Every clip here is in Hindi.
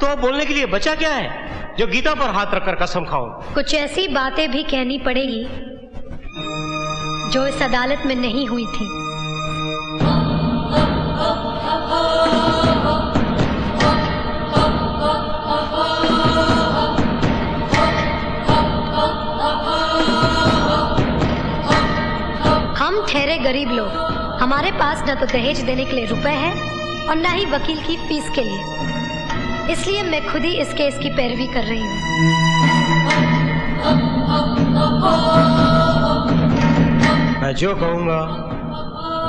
तो अब बोलने के लिए बचा क्या है जो गीता पर हाथ रखकर कसम खाऊं? कुछ ऐसी बातें भी कहनी पड़ेगी जो इस अदालत में नहीं हुई थी। हम ठहरे गरीब लोग, हमारे पास न तो दहेज देने के लिए रुपए है और न ही वकील की फीस के लिए, इसलिए मैं खुद ही इस केस की पैरवी कर रही हूँ। मैं जो कहूँगा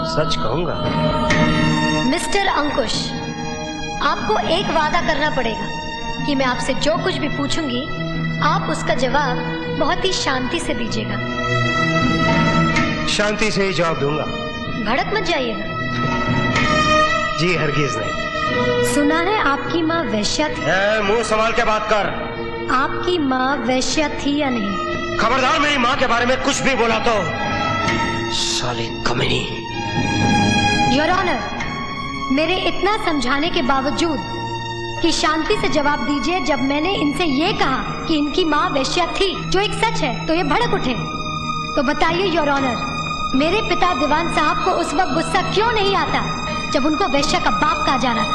सच कहूँगा। मिस्टर अंकुश, आपको एक वादा करना पड़ेगा कि मैं आपसे जो कुछ भी पूछूंगी आप उसका जवाब बहुत ही शांति से दीजिएगा। शांति से ही जवाब दूंगा। भड़क मत जाइएगा। जी हरगिज नहीं। सुना है आपकी माँ वेश्या थी। मुंह संभाल के बात कर। आपकी माँ वेश्या थी या नहीं? खबरदार मेरी माँ के बारे में कुछ भी बोला तो साली कमीनी। योर ऑनर, मेरे इतना समझाने के बावजूद कि शांति से जवाब दीजिए, जब मैंने इनसे ये कहा कि इनकी माँ वेश्या थी जो एक सच है तो ये भड़क उठे। तो बताइए योर ऑनर, मेरे पिता दीवान साहब को उस वक्त गुस्सा क्यों नहीं आता जब उनको वेश्या का बाप कहा जा रहा था,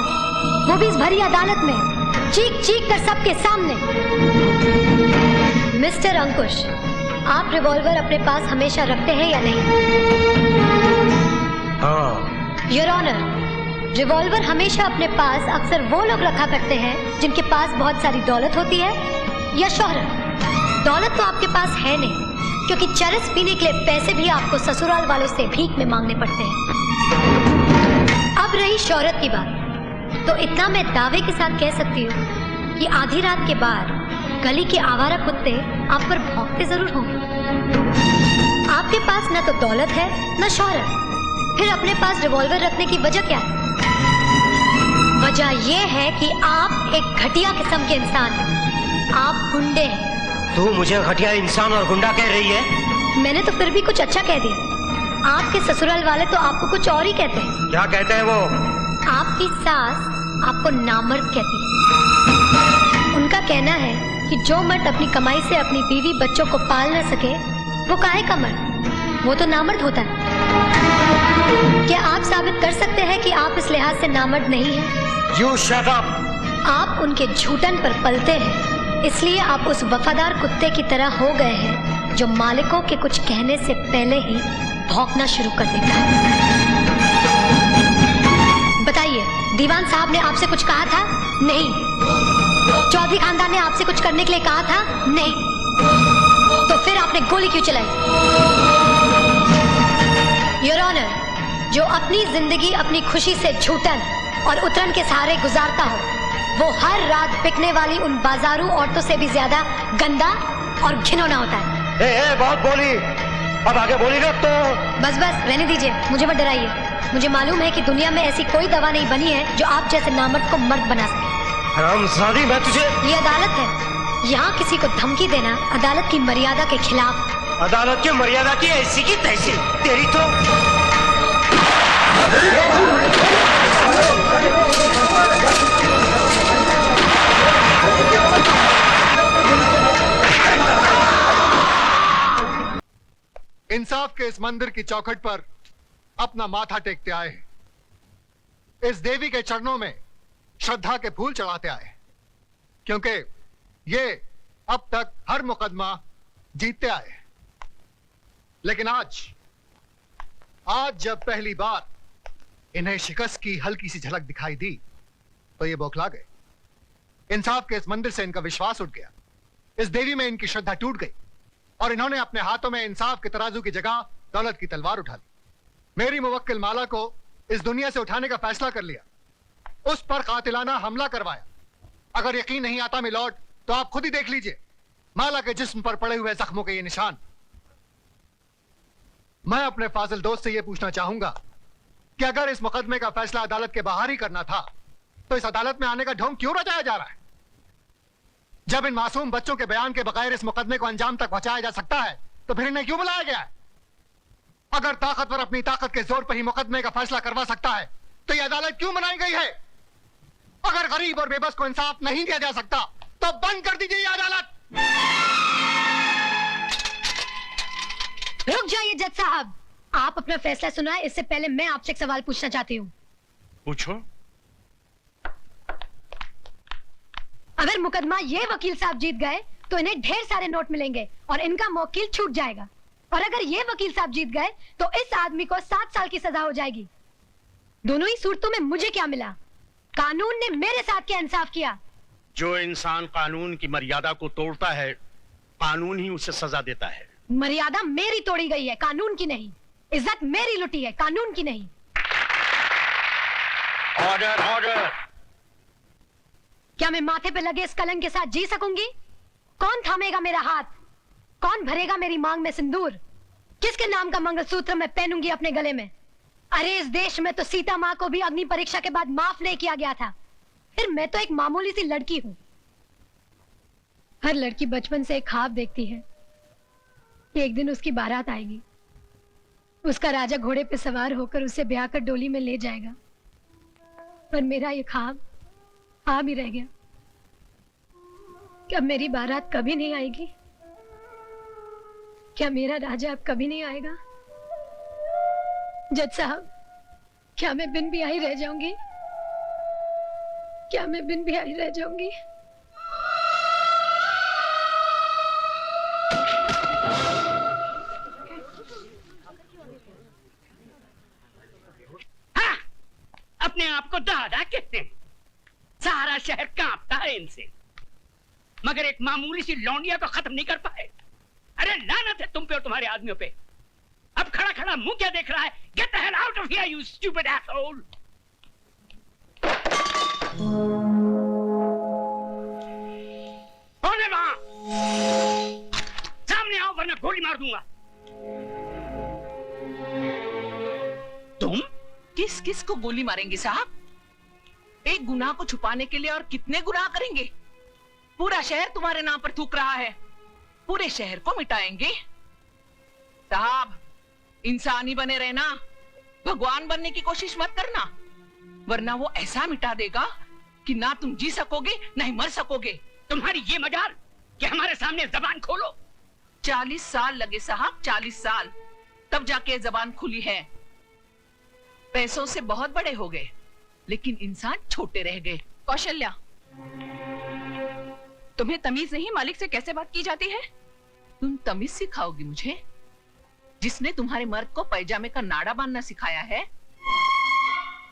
वो भी इस भरी अदालत में चीख चीख कर सबके सामने। मिस्टर अंकुश, आप रिवॉल्वर अपने पास हमेशा रखते हैं या नहीं? हाँ। योर ऑनर, रिवॉल्वर हमेशा अपने पास अक्सर वो लोग रखा करते हैं जिनके पास बहुत सारी दौलत होती है या शोहरत। दौलत तो आपके पास है नहीं, क्योंकि चरस पीने के लिए पैसे भी आपको ससुराल वालों से भीख में मांगने पड़ते हैं। अब रही शोहरत की बात, तो इतना मैं दावे के साथ कह सकती हूँ कि आधी रात के बाद गली के आवारा कुत्ते आप पर भौंकते जरूर होंगे। आपके पास न तो दौलत है न शोहरत, फिर अपने पास रिवॉल्वर रखने की वजह क्या है? वजह यह है कि आप एक घटिया किस्म के इंसान हैं। आप गुंडे हैं। तू मुझे घटिया इंसान और गुंडा कह रही है? मैंने तो फिर भी कुछ अच्छा कह दिया। आपके ससुराल वाले तो आपको कुछ और ही कहते हैं। क्या कहते हैं वो? आपकी सास आपको नामर्द कहती है। उनका कहना है कि जो मर्द अपनी कमाई से अपनी बीवी बच्चों को पाल न सके वो काहे का मर्द, वो तो नामर्द होता है। क्या आप साबित कर सकते हैं कि आप इस लिहाज से नामर्द नहीं हैं? You shut up! आप उनके झूठन पर पलते हैं, इसलिए आप उस वफादार कुत्ते की तरह हो गए हैं जो मालिकों के कुछ कहने से पहले ही भौंकना शुरू कर देता है। बताइए, दीवान साहब ने आपसे कुछ कहा था? नहीं। चौधरी खानदान ने आपसे कुछ करने के लिए कहा था? नहीं। तो फिर आपने गोली क्यों चलाई? योर ऑनर, जो अपनी जिंदगी अपनी खुशी से झूठन और उतरन के सहारे गुजारता हो, वो हर रात बिकने वाली उन बाजारू औरतों से भी ज्यादा गंदा और घिनौना होता है। बहुत बोली, अब आगे बोली ना तो। बस रहने दीजिए, मुझे मत डराइए। मुझे मालूम है कि दुनिया में ऐसी कोई दवा नहीं बनी है जो आप जैसे नामर्द को मर्द बना सके। हरामजादी, मैं तुझे। ये अदालत है, यहाँ किसी को धमकी देना अदालत की मर्यादा के खिलाफ। अदालत की मर्यादा की ऐसी की तैसी, तेरी तो। इंसाफ के इस मंदिर की चौखट पर अपना माथा टेकते आए हैं, इस देवी के चरणों में श्रद्धा के फूल चढ़ाते आए हैं, क्योंकि ये अब तक हर मुकदमा जीतते आए हैं। लेकिन आज जब पहली बार इन्हें शिकस्त की हल्की सी झलक दिखाई दी तो ये बौखला गए। इंसाफ के इस मंदिर से इनका विश्वास उठ गया, इस देवी में इनकी श्रद्धा टूट गई और इन्होंने अपने हाथों में इंसाफ के तराजू की जगह दौलत की तलवार उठा ली। मेरी मुवक्किल माला को इस दुनिया से उठाने का फैसला कर लिया, उस पर कातिलाना हमला करवाया। अगर यकीन नहीं आता मिलॉर्ड, तो आप खुद ही देख लीजिए माला के जिस्म पर पड़े हुए जख्मों के ये निशान। मैं अपने फाजिल दोस्त से यह पूछना चाहूंगा कि अगर इस मुकदमे का फैसला अदालत के बाहर ही करना था तो इस अदालत में आने का ढोंग क्यों रचाया जा रहा है? जब इन मासूम बच्चों के बयान के बगैर इस मुकदमे को अंजाम तक पहुंचाया जा सकता है तो फिर इन्हें क्यों बुलाया गया है? अगर ताकतवर अपनी ताकत के जोर पर ही मुकदमे का फैसला करवा सकता है तो यह अदालत क्यों बनाई गई है? अगर गरीब और बेबस को इंसाफ नहीं दिया जा सकता तो बंद कर दीजिए ये अदालत। रुक जाइए जज साहब, आप अपना फैसला सुनाए इससे पहले मैं आपसे एक सवाल पूछना चाहती हूँ। पूछो। अगर मुकदमा ये वकील साहब जीत गए तो इन्हें ढेर सारे नोट मिलेंगे और इनका मौकिल छूट जाएगा, और अगर ये वकील साहब जीत गए तो इस आदमी को 7 साल की सजा हो जाएगी। दोनों ही सूरतों में मुझे क्या मिला? कानून ने मेरे साथ क्या इंसाफ किया? जो इंसान कानून की मर्यादा को तोड़ता है, कानून ही उसे सजा देता है। मर्यादा मेरी तोड़ी गई है, कानून की नहीं। इज्जत मेरी लुटी है, कानून की नहीं। Order, order. क्या मैं माथे पे लगे इस कलंक के साथ जी सकूंगी? कौन थामेगा मेरा हाथ? कौन भरेगा मेरी मांग में सिंदूर? किसके नाम का मंगलसूत्र मैं पहनूंगी अपने गले में? अरे इस देश में तो सीता माँ को भी अग्नि परीक्षा के बाद माफ नहीं किया गया था, फिर मैं तो एक मामूली सी लड़की हूं। हर लड़की बचपन से एक ख्वाब देखती है कि एक दिन उसकी बारात आएगी, उसका राजा घोड़े पे सवार होकर उसे ब्याह कर डोली में ले जाएगा। पर मेरा ये ख्वाब ख्वाब ही रह गया। क्या मेरी बारात कभी नहीं आएगी? क्या मेरा राजा अब कभी नहीं आएगा? जज साहब, क्या मैं बिन ब्याही रह जाऊंगी? क्या मैं बिन ब्याही रह जाऊंगी? हाँ, अपने आप को दादा कहते हैं। सारा शहर कांपता है इनसे, मगर एक मामूली सी लौंडिया को खत्म नहीं कर पाए। अरे लानत है तुम पे और तुम्हारे आदमियों पे। अब खड़ा खड़ा मुंह क्या देख रहा है? Get the hell out of here you stupid asshole. कौन है वहां? सामने आओ वरना गोली मार दूंगा। तुम किस किस को गोली मारेंगे साहब? एक गुनाह को छुपाने के लिए और कितने गुनाह करेंगे? पूरा शहर तुम्हारे नाम पर थूक रहा है, पूरे शहर को मिटाएंगे। साहब, इंसानी बने रहना, भगवान बनने की कोशिश मत करना, वरना वो ऐसा मिटा देगा कि ना तुम जी सकोगे ना ही मर सकोगे। तुम्हारी ये मजाल कि हमारे सामने जबान खोलो। 40 साल लगे साहब, 40 साल, तब जाके जबान खुली है। पैसों से बहुत बड़े हो गए, लेकिन इंसान छोटे रह गए। कौशल्या, तुम्हें तमीज नहीं मालिक से कैसे बात की जाती है? तुम तमीज सिखाओगी मुझे? जिसने तुम्हारे मर्द को पैजामे का नाड़ा बांधना सिखाया है?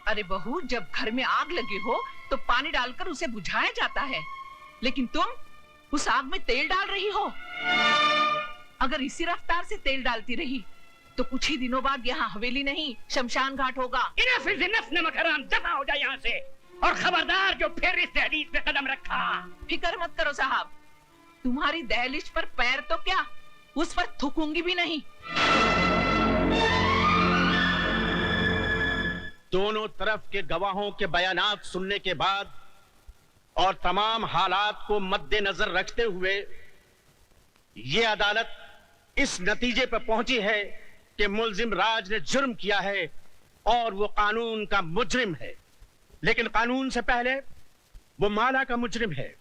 अरे बहू, जब घर में आग लगी हो तो पानी डालकर उसे बुझाया जाता है, लेकिन तुम उस आग में तेल डाल रही हो। अगर इसी रफ्तार से तेल डालती रही तो कुछ ही दिनों बाद यहाँ हवेली नहीं शमशान घाट होगा। इनफ इज इनफ, नमक हराम, दफा हो जाए यहाँ से। और खबरदार जो फिर इस दहलीज पे कदम रखा। फिक्र मत करो साहब, तुम्हारी दहलीज पर पैर तो क्या, उस पर थूकूंगी भी नहीं। दोनों तरफ के गवाहों के बयानात सुनने के बाद और तमाम हालात को मद्देनजर रखते हुए ये अदालत इस नतीजे पर पहुंची है कि मुल्जिम राज ने जुर्म किया है और वो कानून का मुजरिम है। लेकिन कानून से पहले वो माला का मुजरिम है,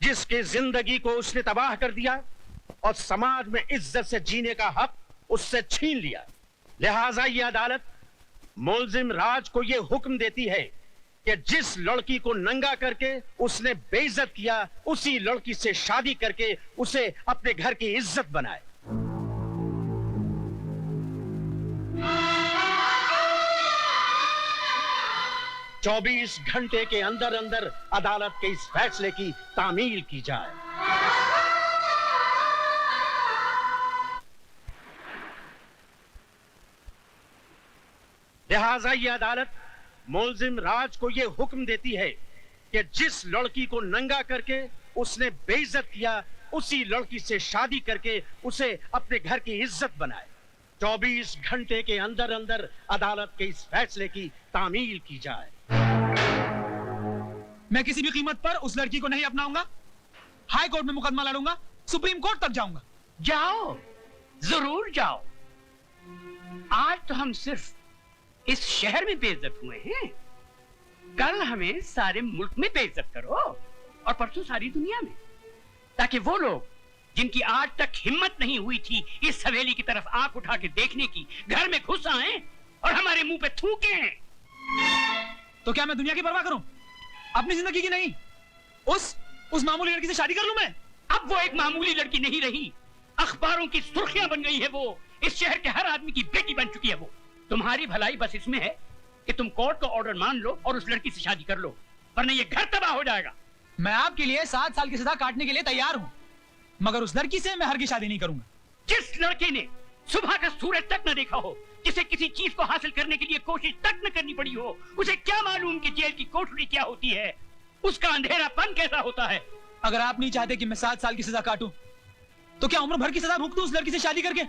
जिसकी जिंदगी को उसने तबाह कर दिया और समाज में इज्जत से जीने का हक उससे छीन लिया। लिहाजा ये अदालत मुल्जिम राज को ये हुक्म देती है कि जिस लड़की को नंगा करके उसने बेइज्जत किया, उसी लड़की से शादी करके उसे अपने घर की इज्जत बनाए। चौबीस घंटे के अंदर अंदर अदालत के इस फैसले की तामील की जाए। लिहाजा यह अदालत मुल्जिम राज को यह हुक्म देती है कि जिस लड़की को नंगा करके उसने बेइज्जत किया, उसी लड़की से शादी करके उसे अपने घर की इज्जत बनाए। 24 घंटे के अंदर अंदर अदालत के इस फैसले की तामील की जाए। मैं किसी भी कीमत पर उस लड़की को नहीं अपनाऊंगा। हाई कोर्ट में मुकदमा लड़ूंगा, सुप्रीम कोर्ट तक जाऊंगा। जाओ, जरूर जाओ। आज तो हम सिर्फ इस शहर में बेइज्जत हुए हैं, कल हमें सारे मुल्क में बेइज्जत करो और परसों सारी दुनिया में, ताकि वो लोग जिनकी आज तक हिम्मत नहीं हुई थी इस हवेली की तरफ आंख उठा के देखने की, घर में घुस आए और हमारे मुंह पे थूके हैं। तो क्या मैं दुनिया की परवाह करूं, अपनी जिंदगी की नहीं? उस मामूली लड़की से शादी कर लूं मैं? अब वो एक मामूली लड़की नहीं रही, अखबारों की सुर्खियां बन गई है वो, इस शहर के हर आदमी की बेटी बन चुकी है वो। तुम्हारी भलाई बस इसमें है कि तुम कोर्ट का ऑर्डर मान लो और उस लड़की से शादी कर लो, वरना ये घर तबाह हो जाएगा। मैं आपके लिए 7 साल की सजा काटने के लिए तैयार हूं, मगर उस लड़की से मैं हरगिज़ शादी नहीं करूंगा। जिस लड़के ने सुबह का सूरज तक न देखा हो, जिसे किसी चीज को हासिल करने के लिए कोशिश तक न करनी पड़ी हो, उसे क्या मालूम कि जेल की कोठरी क्या होती है, उसका अंधेरापन कैसा होता है। अगर आप नहीं चाहते कि मैं 7 साल की सजा काटूं, तो क्या उम्र भर की सजा भुगतूं उस लड़की से शादी करके,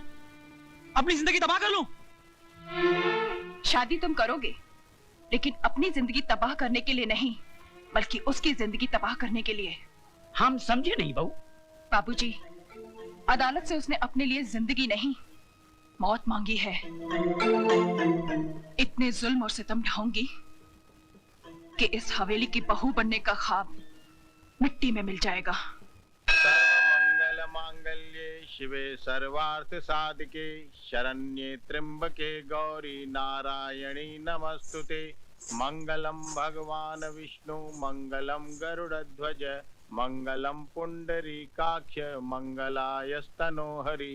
अपनी जिंदगी तबाह कर लूं? शादी तुम करोगे, लेकिन अपनी जिंदगी तबाह करने के लिए नहीं, बल्कि उसकी जिंदगी तबाह करने के लिए। हम समझे नहीं बहू। बाबूजी, अदालत से उसने अपने लिए जिंदगी नहीं, मौत मांगी है। इतने जुल्म और सितम ढाऊंगी कि इस हवेली की बहू बनने का ख्वाब मिट्टी में मिल जाएगा। सर्वमंगल मांगल्ये शिवे सर्वार्थ साधिके शरण्ये त्र्यंबके गौरी नारायणी नमस्तुते। मंगलम भगवान विष्णु मंगलम गरुड़ध्वज मंगलम पुंडरीकाक्ष मंगलायस्तनो हरि।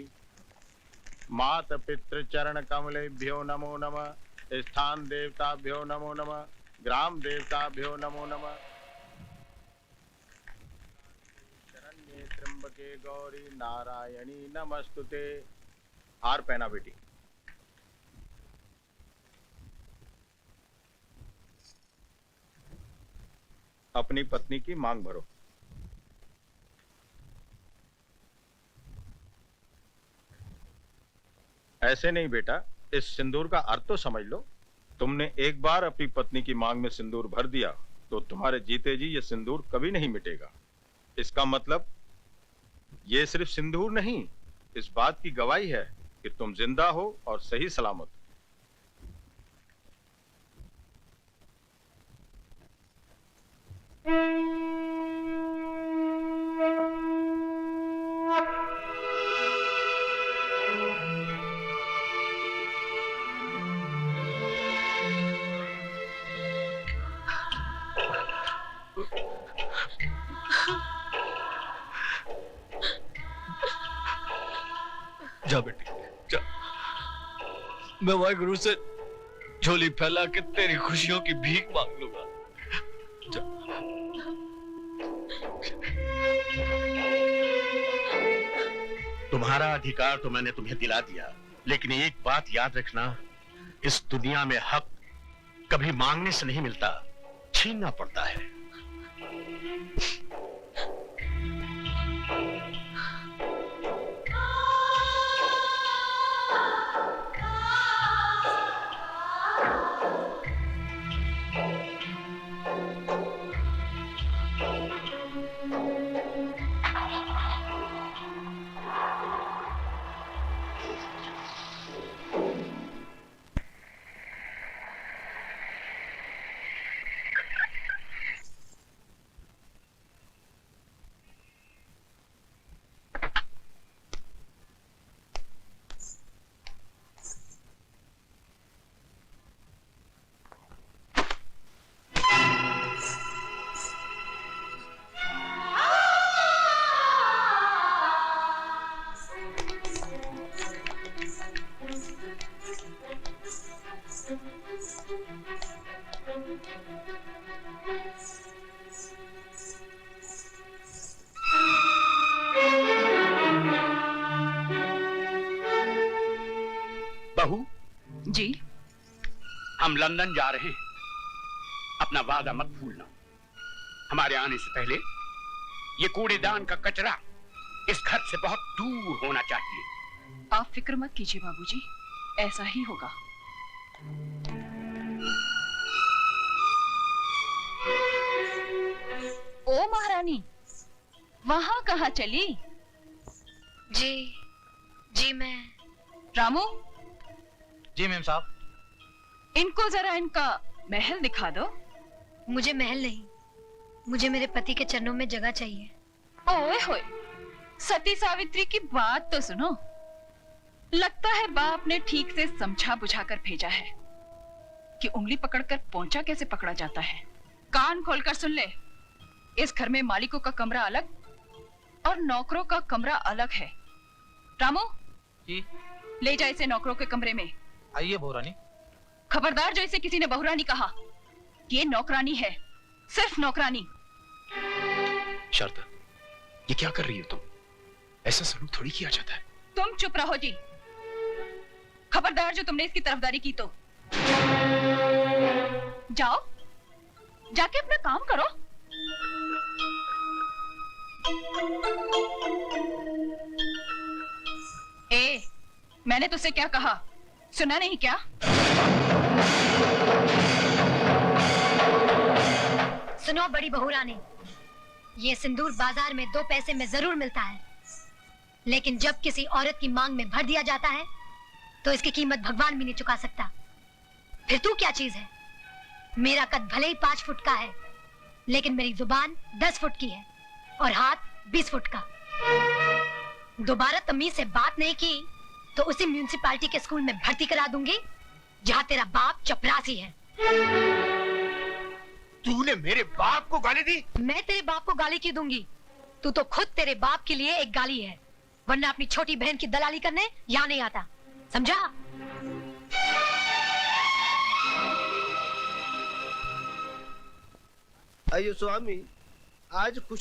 मात पितृ चरण कमलेभ्यो नमो नमः। स्थान देवताभ्यो नमो नमः। ग्राम देवताभ्यो नमो नमः। शरण्ये त्र्यंबके गौरी नारायणी नमस्तुते। हार पहना बेटी। अपनी पत्नी की मांग भरो। ऐसे नहीं बेटा, इस सिंदूर का अर्थ तो समझ लो। तुमने एक बार अपनी पत्नी की मांग में सिंदूर भर दिया तो तुम्हारे जीते जी ये सिंदूर कभी नहीं मिटेगा। इसका मतलब ये सिर्फ सिंदूर नहीं, इस बात की गवाही है कि तुम जिंदा हो और सही सलामत। जा बेटी जा, मैं वाहिगुरु से झोली फैला के तेरी खुशियों की भीख मांग लूंगा। जा। तुम्हारा अधिकार तो मैंने तुम्हें दिला दिया, लेकिन एक बात याद रखना, इस दुनिया में हक कभी मांगने से नहीं मिलता, छीनना पड़ता है। बहू जी, हम लंदन जा रहे हैं, अपना वादा मत भूलना। हमारे आने से पहले ये कूड़ेदान का कचरा इस घर से बहुत दूर होना चाहिए। आप फिक्र मत कीजिए बाबूजी, ऐसा ही होगा। ओ महारानी, वहां कहाँ चली? जी मैं। रामू, जी मैम साहब। इनको जरा इनका महल दिखा दो। मुझे महल नहीं, मुझे मेरे पति के चरणों में जगह चाहिए। ओए होए, सती सावित्री की बात तो सुनो। लगता है बाप ने ठीक से समझा बुझाकर भेजा है कि उंगली पकड़कर पोंछा कैसे पकड़ा जाता है। कान खोलकर सुन ले, इस घर में मालिकों का कमरा अलग और नौकरों का कमरा अलग है। रामू जी? ले जा इसे नौकरों के कमरे में। आइए बहुरानी। खबरदार जो इसे किसी ने बहुरानी कहा, ये नौकरानी है, सिर्फ नौकरानी। शारदा, ये क्या कर रही हो तुम? ऐसा सलूक थोड़ी किया जाता है। तुम चुप रहो जी। खबरदार जो तुमने इसकी तरफदारी की तो जाओ, जाके अपना काम करो। ए, मैंने तुझसे क्या कहा, सुना नहीं क्या? सुनो बड़ी बहू रानी, ये सिंदूर बाजार में 2 पैसे में जरूर मिलता है, लेकिन जब किसी औरत की मांग में भर दिया जाता है तो इसकी कीमत भगवान भी नहीं चुका सकता। फिर तू क्या चीज है? मेरा कद भले ही 5 फुट का है, लेकिन मेरी जुबान 10 फुट की है और हाथ 20 फुट का। दोबारा तमीज से बात नहीं की तो उसी म्यूनिसिपालिटी के स्कूल में भर्ती करा दूंगी जहाँ तेरा बाप चपरासी है। तूने मेरे बाप को गाली दी? मैं तेरे बाप को गाली क्यों दूंगी? तू तो खुद तेरे बाप के लिए एक गाली है, वरना अपनी छोटी बहन की दलाली करने यहाँ नहीं आता, समझा? अयो स्वामी, आज कुछ